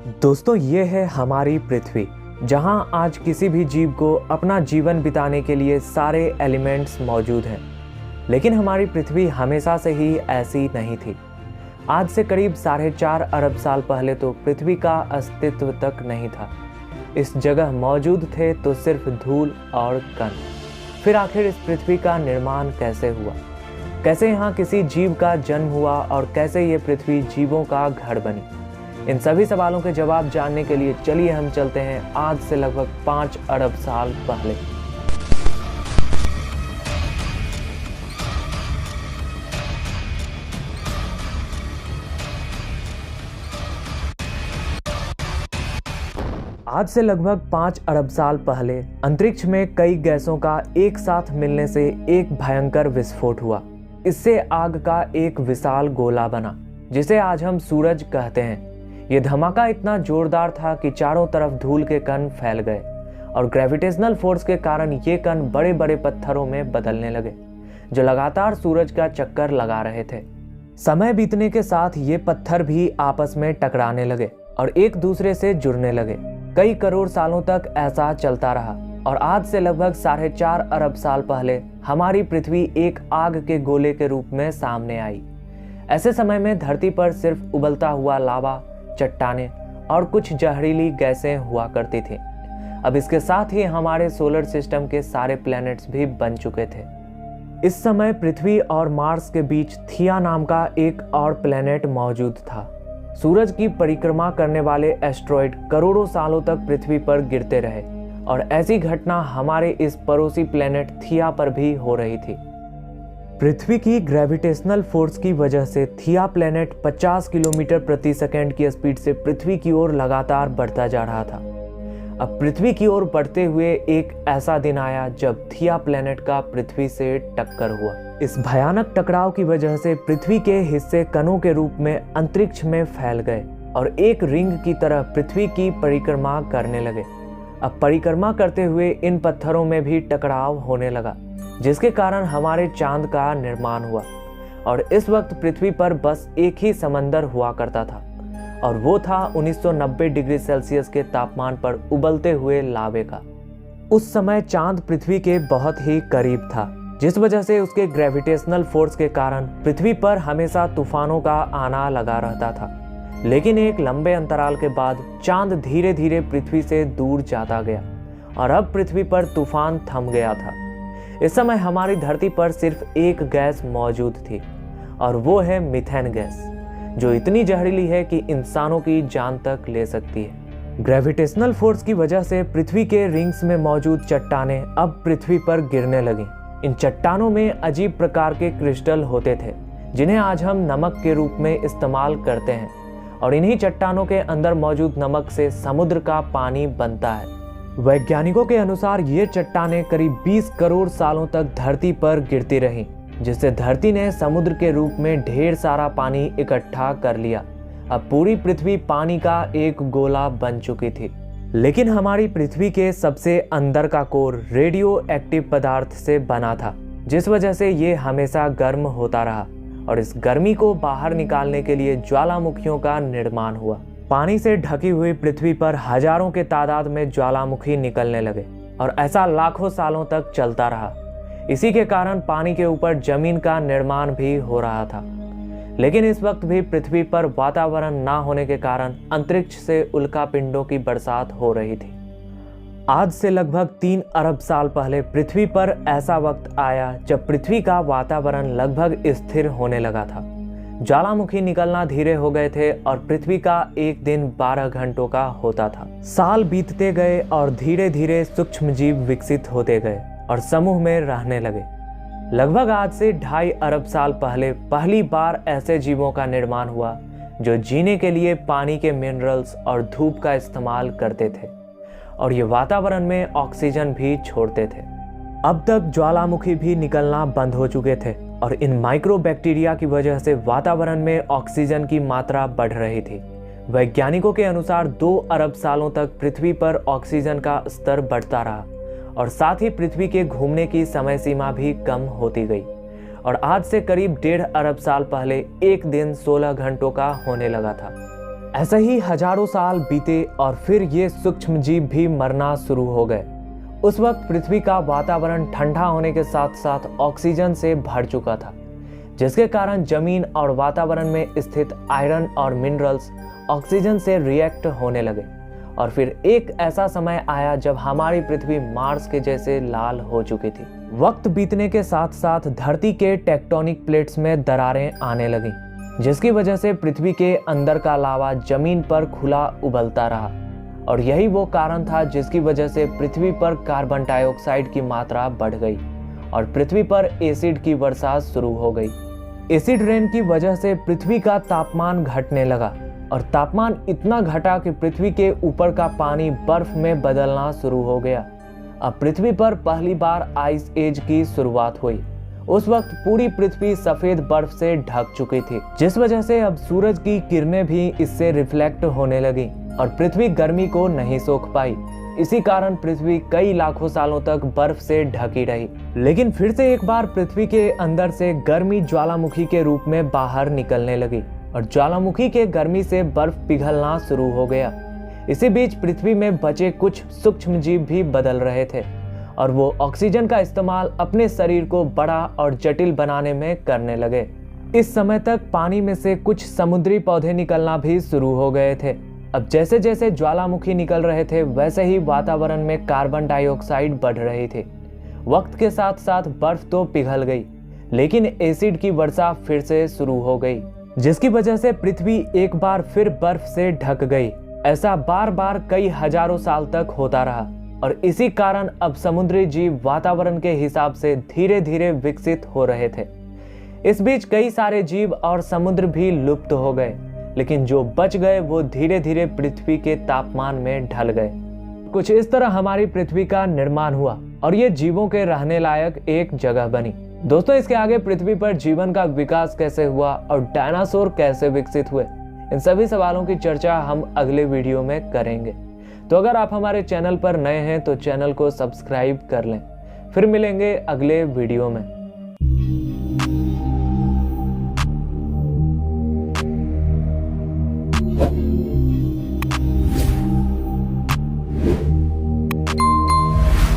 दोस्तों, ये है हमारी पृथ्वी, जहां आज किसी भी जीव को अपना जीवन बिताने के लिए सारे एलिमेंट्स मौजूद हैं। लेकिन हमारी पृथ्वी हमेशा से ही ऐसी नहीं थी। आज से करीब 4.5 अरब साल पहले तो पृथ्वी का अस्तित्व तक नहीं था। इस जगह मौजूद थे तो सिर्फ धूल और कण। फिर आखिर इस पृथ्वी का निर्माण कैसे हुआ? कैसे यहाँ किसी जीव का जन्म हुआ और कैसे ये पृथ्वी जीवों का घर बनी? इन सभी सवालों के जवाब जानने के लिए चलिए हम चलते हैं आज से लगभग 5 अरब साल पहले। आज से लगभग 5 अरब साल पहले अंतरिक्ष में कई गैसों का एक साथ मिलने से एक भयंकर विस्फोट हुआ। इससे आग का एक विशाल गोला बना, जिसे आज हम सूरज कहते हैं। ये धमाका इतना जोरदार था कि चारों तरफ धूल के कण फैल गए और ग्रेविटेशनल फोर्स के कारण ये कण बड़े बड़े पत्थरों में बदलने लगे, जो लगातार सूरज का चक्कर लगा रहे थे। समय बीतने के साथ ये पत्थर भी आपस में टकराने लगे और एक दूसरे से जुड़ने लगे। कई करोड़ सालों तक ऐसा चलता रहा और आज से लगभग 4.5 अरब साल पहले हमारी पृथ्वी एक आग के गोले के रूप में सामने आई। ऐसे समय में धरती पर सिर्फ उबलता हुआ लावा, चट्टाने और कुछ जहरीली गैसें हुआ करती थी। अब इसके साथ ही हमारे सोलर सिस्टम के सारे प्लैनेट्स भी बन चुके थे। इस समय पृथ्वी और मार्स के बीच थिया नाम का एक और प्लैनेट मौजूद था। सूरज की परिक्रमा करने वाले एस्ट्रॉयड करोड़ों सालों तक पृथ्वी पर गिरते रहे और ऐसी घटना हमारे इस पड़ोसी प्लैनेट थिया पर भी हो रही थी। पृथ्वी की ग्रेविटेशनल फोर्स की वजह से थिया प्लैनेट 50 किलोमीटर प्रति सेकंड की स्पीड से पृथ्वी की ओर लगातार बढ़ता जा रहा था। अब पृथ्वी की ओर बढ़ते हुए एक ऐसा दिन आया जब थिया प्लैनेट का पृथ्वी से टक्कर हुआ। इस भयानक टकराव की वजह से पृथ्वी के हिस्से कणों के रूप में अंतरिक्ष में फैल गए और एक रिंग की तरह पृथ्वी की परिक्रमा करने लगे। अब परिक्रमा करते हुए इन पत्थरों में भी टकराव होने लगा, जिसके कारण हमारे चांद का निर्माण हुआ। और इस वक्त पृथ्वी पर बस एक ही समंदर हुआ करता था और वो था 1990 डिग्री सेल्सियस के तापमान पर उबलते हुए लावे का। उस समय चांद पृथ्वी के बहुत ही करीब था, जिस वजह से उसके ग्रेविटेशनल फोर्स के कारण पृथ्वी पर हमेशा तूफानों का आना लगा रहता था। लेकिन एक लंबे अंतराल के बाद चांद धीरे धीरे पृथ्वी से दूर जाता गया और अब पृथ्वी पर तूफान थम गया था। इस समय हमारी धरती पर सिर्फ एक गैस मौजूद थी और वो है मीथेन गैस, जो इतनी जहरीली है कि इंसानों की जान तक ले सकती है। ग्रेविटेशनल फोर्स की वजह से पृथ्वी के रिंग्स में मौजूद चट्टानें अब पृथ्वी पर गिरने लगीं। इन चट्टानों में अजीब प्रकार के क्रिस्टल होते थे, जिन्हें आज हम नमक के रूप में इस्तेमाल करते हैं और इन्हीं चट्टानों के अंदर मौजूद नमक से समुद्र का पानी बनता है। वैज्ञानिकों के अनुसार ये चट्टानें करीब 20 करोड़ सालों तक धरती पर गिरती रहीं, जिससे धरती ने समुद्र के रूप में ढेर सारा पानी इकट्ठा कर लिया। अब पूरी पृथ्वी पानी का एक गोला बन चुकी थी। लेकिन हमारी पृथ्वी के सबसे अंदर का कोर रेडियो एक्टिव पदार्थ से बना था, जिस वजह से ये हमेशा गर्म होता रहा और इस गर्मी को बाहर निकालने के लिए ज्वालामुखियों का निर्माण हुआ। पानी से ढकी हुई पृथ्वी पर हजारों के तादाद में ज्वालामुखी निकलने लगे और ऐसा लाखों सालों तक चलता रहा। इसी के कारण पानी के ऊपर जमीन का निर्माण भी हो रहा था। लेकिन इस वक्त भी पृथ्वी पर वातावरण ना होने के कारण अंतरिक्ष से उल्कापिंडों की बरसात हो रही थी। आज से लगभग 3 अरब साल पहले पृथ्वी पर ऐसा वक्त आया जब पृथ्वी का वातावरण लगभग स्थिर होने लगा था। ज्वालामुखी निकलना धीरे हो गए थे और पृथ्वी का एक दिन 12 घंटों का होता था। साल बीतते गए और धीरे धीरे सूक्ष्म जीव विकसित होते गए और समूह में रहने लगे। लगभग आज से 2.5 अरब साल पहले पहली बार ऐसे जीवों का निर्माण हुआ जो जीने के लिए पानी के मिनरल्स और धूप का इस्तेमाल करते थे और ये वातावरण में ऑक्सीजन भी छोड़ते थे। अब तक ज्वालामुखी भी निकलना बंद हो चुके थे और इन माइक्रो बैक्टीरिया की वजह से वातावरण में ऑक्सीजन की मात्रा बढ़ रही थी। वैज्ञानिकों के अनुसार 2 अरब सालों तक पृथ्वी पर ऑक्सीजन का स्तर बढ़ता रहा और साथ ही पृथ्वी के घूमने की समय सीमा भी कम होती गई और आज से करीब 1.5 अरब साल पहले एक दिन 16 घंटों का होने लगा था। ऐसे ही हजारों साल बीते और फिर ये सूक्ष्म जीव भी मरना शुरू हो गए। उस वक्त पृथ्वी का वातावरण ठंडा होने के साथ साथ ऑक्सीजन से भर चुका था, जिसके कारण जमीन और वातावरण में स्थित आयरन और मिनरल्स ऑक्सीजन से रिएक्ट होने लगे। और फिर एक ऐसा समय आया जब हमारी पृथ्वी मार्स के जैसे लाल हो चुकी थी। वक्त बीतने के साथ साथ धरती के टेक्टोनिक प्लेट्स में दरारें आने लगी, जिसकी वजह से पृथ्वी के अंदर का लावा जमीन पर खुला उबलता रहा। और यही वो कारण था जिसकी वजह से पृथ्वी पर कार्बन डाइऑक्साइड की मात्रा बढ़ गई और पृथ्वी पर एसिड की वर्षा शुरू हो गई। एसिड रेन की वजह से पृथ्वी का तापमान घटने लगा और तापमान इतना घटा कि पृथ्वी के ऊपर का पानी बर्फ में बदलना शुरू हो गया। अब पृथ्वी पर पहली बार आइस एज की शुरुआत हुई। उस वक्त पूरी पृथ्वी सफेद बर्फ से ढक चुकी थी, जिस वजह से अब सूरज की किरणें भी इससे रिफ्लेक्ट होने लगी और पृथ्वी गर्मी को नहीं सोख पाई। इसी कारण पृथ्वी कई लाखों सालों तक बर्फ से ढकी रही। लेकिन फिर से एक बार पृथ्वी के अंदर से गर्मी ज्वालामुखी के रूप में बाहर निकलने लगी और ज्वालामुखी के गर्मी से बर्फ पिघलना शुरू हो गया। इसी बीच पृथ्वी में बचे कुछ सूक्ष्म जीव भी बदल रहे थे और वो ऑक्सीजन का इस्तेमाल अपने शरीर को बड़ा और जटिल बनाने में करने लगे। इस समय तक पानी में से कुछ समुद्री पौधे निकलना भी शुरू हो गए थे। अब जैसे जैसे ज्वालामुखी निकल रहे थे वैसे ही वातावरण में कार्बन डाइऑक्साइड बढ़ रही थी। वक्त के साथ साथ बर्फ तो पिघल गई, लेकिन एसिड की वर्षा फिर से शुरू हो गई, जिसकी वजह से पृथ्वी एक बार फिर बर्फ से ढक गई। ऐसा बार बार कई हजारों साल तक होता रहा और इसी कारण अब समुद्री जीव वातावरण के हिसाब से धीरे धीरे विकसित हो रहे थे। इस बीच कई सारे जीव और समुद्र भी लुप्त हो गए, लेकिन जो बच गए वो धीरे धीरे पृथ्वी के तापमान में ढल गए। कुछ इस तरह हमारी पृथ्वी का निर्माण हुआ और ये जीवों के रहने लायक एक जगह बनी। दोस्तों, इसके आगे पृथ्वी पर जीवन का विकास कैसे हुआ और डायनासोर कैसे विकसित हुए, इन सभी सवालों की चर्चा हम अगले वीडियो में करेंगे। तो अगर आप हमारे चैनल पर नए हैं तो चैनल को सब्सक्राइब कर लें। फिर मिलेंगे अगले वीडियो में।